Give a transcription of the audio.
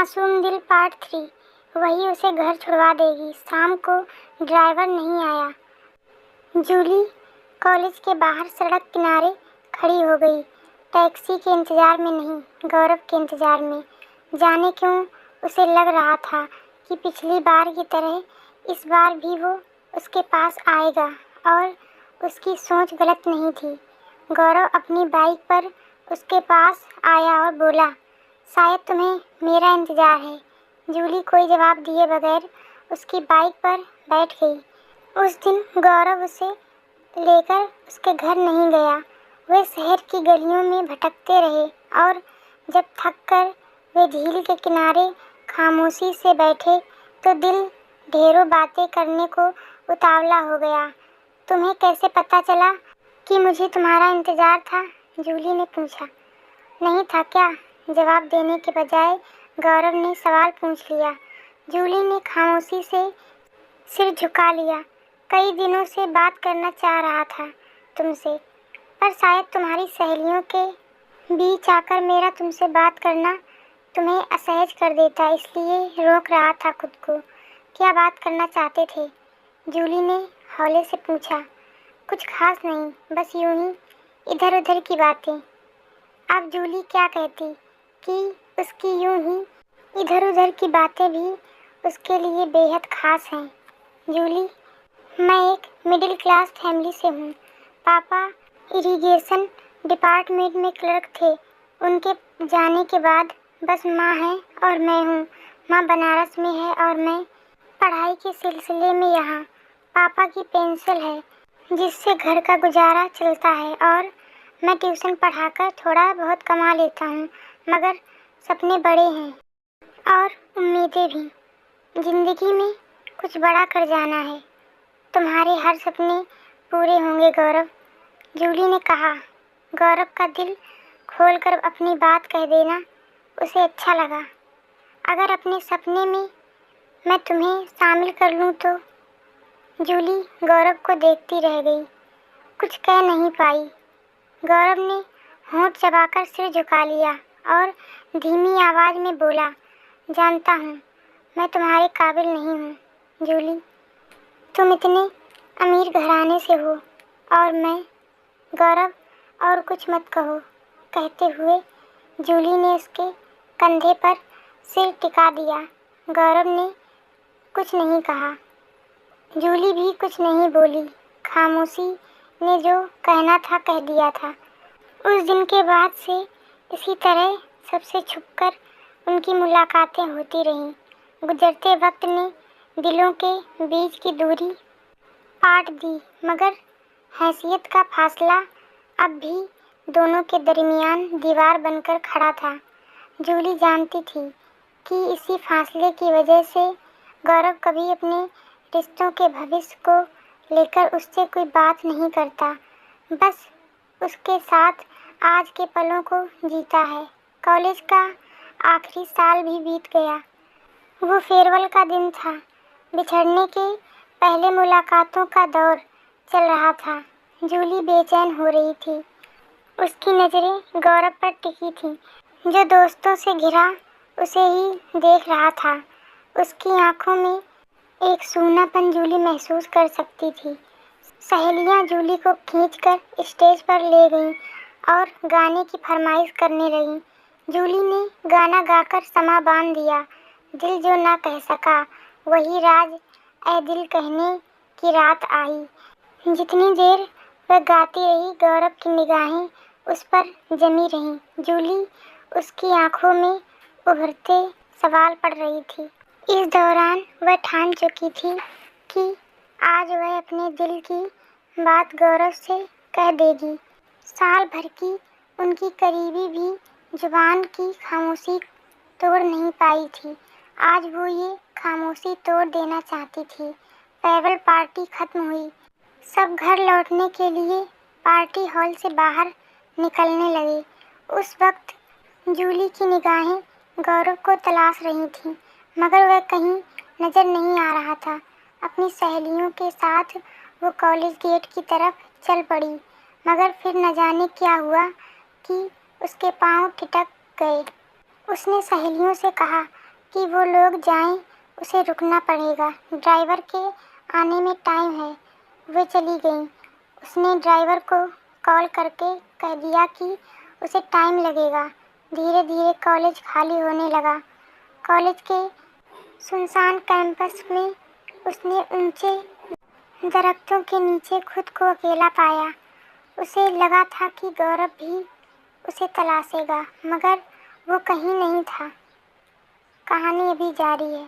मासूम दिल पार्ट 3। वही उसे घर छुड़वा देगी। शाम को ड्राइवर नहीं आया। जूली कॉलेज के बाहर सड़क किनारे खड़ी हो गई, टैक्सी के इंतज़ार में नहीं, गौरव के इंतज़ार में। जाने क्यों उसे लग रहा था कि पिछली बार की तरह इस बार भी वो उसके पास आएगा और उसकी सोच गलत नहीं थी। गौरव अपनी बाइक पर उसके पास आया और बोला, शायद तुम्हें मेरा इंतज़ार है। जूली कोई जवाब दिए बगैर उसकी बाइक पर बैठ गई। उस दिन गौरव उसे लेकर उसके घर नहीं गया। वे शहर की गलियों में भटकते रहे और जब थककर वे झील के किनारे खामोशी से बैठे तो दिल ढेरों बातें करने को उतावला हो गया। तुम्हें कैसे पता चला कि मुझे तुम्हारा इंतज़ार था? जूली ने पूछा। नहीं था क्या? जवाब देने के बजाय गौरव ने सवाल पूछ लिया। जूली ने खामोशी से सिर झुका लिया। कई दिनों से बात करना चाह रहा था तुमसे, पर शायद तुम्हारी सहेलियों के बीच आकर मेरा तुमसे बात करना तुम्हें असहज कर देता, इसलिए रोक रहा था खुद को। क्या बात करना चाहते थे? जूली ने हौले से पूछा। कुछ खास नहीं, बस यूं ही इधर उधर की बातें। अब जूली क्या कहती कि उसकी यूं ही इधर उधर की बातें भी उसके लिए बेहद खास हैं। जूली, मैं एक मिडिल क्लास फैमिली से हूँ। पापा इरिगेशन डिपार्टमेंट में क्लर्क थे। उनके जाने के बाद बस माँ है और मैं हूँ। माँ बनारस में है और मैं पढ़ाई के सिलसिले में यहाँ। पापा की पेंशन है जिससे घर का गुजारा चलता है और मैं ट्यूशन पढ़ाकर थोड़ा बहुत कमा लेता हूँ, मगर सपने बड़े हैं और उम्मीदें भी। जिंदगी में कुछ बड़ा कर जाना है। तुम्हारे हर सपने पूरे होंगे गौरव, जूली ने कहा। गौरव का दिल खोलकर अपनी बात कह देना उसे अच्छा लगा। अगर अपने सपने में मैं तुम्हें शामिल कर लूँ तो? जूली गौरव को देखती रह गई, कुछ कह नहीं पाई। गौरव ने होंठ चबाकर सिर झुका लिया और धीमी आवाज़ में बोला, जानता हूँ मैं तुम्हारे काबिल नहीं हूँ जूली। तुम इतने अमीर घराने से हो और मैं। गौरव, और कुछ मत कहो, कहते हुए जूली ने उसके कंधे पर सिर टिका दिया। गौरव ने कुछ नहीं कहा। जूली भी कुछ नहीं बोली। खामोशी ने जो कहना था कह दिया था। उस दिन के बाद से इसी तरह सबसे छुपकर उनकी मुलाकातें होती रहीं। गुजरते वक्त ने दिलों के बीच की दूरी पाट दी, मगर हैसियत का फासला अब भी दोनों के दरमियान दीवार बनकर खड़ा था। जूली जानती थी कि इसी फासले की वजह से गौरव कभी अपने रिश्तों के भविष्य को लेकर उससे कोई बात नहीं करता, बस उसके साथ आज के पलों को जीता है। कॉलेज का आखिरी साल भी बीत गया। वो फेयरवेल का दिन था। बिछड़ने के पहले मुलाकातों का दौर चल रहा था। जूली बेचैन हो रही थी। उसकी नज़रें गौरव पर टिकी थीं, जो दोस्तों से घिरा उसे ही देख रहा था। उसकी आंखों में एक सूनापन जूली महसूस कर सकती थी। सहेलियां जूली को खींचकर स्टेज पर ले गईं और गाने की फरमाइश करने लगीं। जूली ने गाना गाकर समा बांध दिया। दिल जो ना कह सका वही राज ऐ दिल कहने की रात आई। जितनी देर वह गाती रही, गौरव की निगाहें उस पर जमी रहीं। जूली उसकी आंखों में उभरते सवाल पड़ रही थी। इस दौरान वह ठान चुकी थी कि आज वह अपने दिल की बात गौरव से कह देगी। साल भर की उनकी करीबी भी जुबान की खामोशी तोड़ नहीं पाई थी। आज वो ये खामोशी तोड़ देना चाहती थी। फेयरवेल पार्टी खत्म हुई। सब घर लौटने के लिए पार्टी हॉल से बाहर निकलने लगे। उस वक्त जूली की निगाहें गौरव को तलाश रही थीं, मगर वह कहीं नज़र नहीं आ रहा था। अपनी सहेलियों के साथ वो कॉलेज गेट की तरफ चल पड़ी, मगर फिर न जाने क्या हुआ कि उसके पाँव ठिठक गए। उसने सहेलियों से कहा, कि वो लोग जाएं, उसे रुकना पड़ेगा। ड्राइवर के आने में टाइम है। वे चली गई। उसने ड्राइवर को कॉल करके कह दिया कि उसे टाइम लगेगा। धीरे धीरे कॉलेज खाली होने लगा। कॉलेज के सुनसान कैंपस में उसने ऊंचे दरख्तों के नीचे खुद को अकेला पाया। उसे लगा था कि गौरव भी उसे तलाशेगा, मगर वो कहीं नहीं था। कहानी अभी जारी है।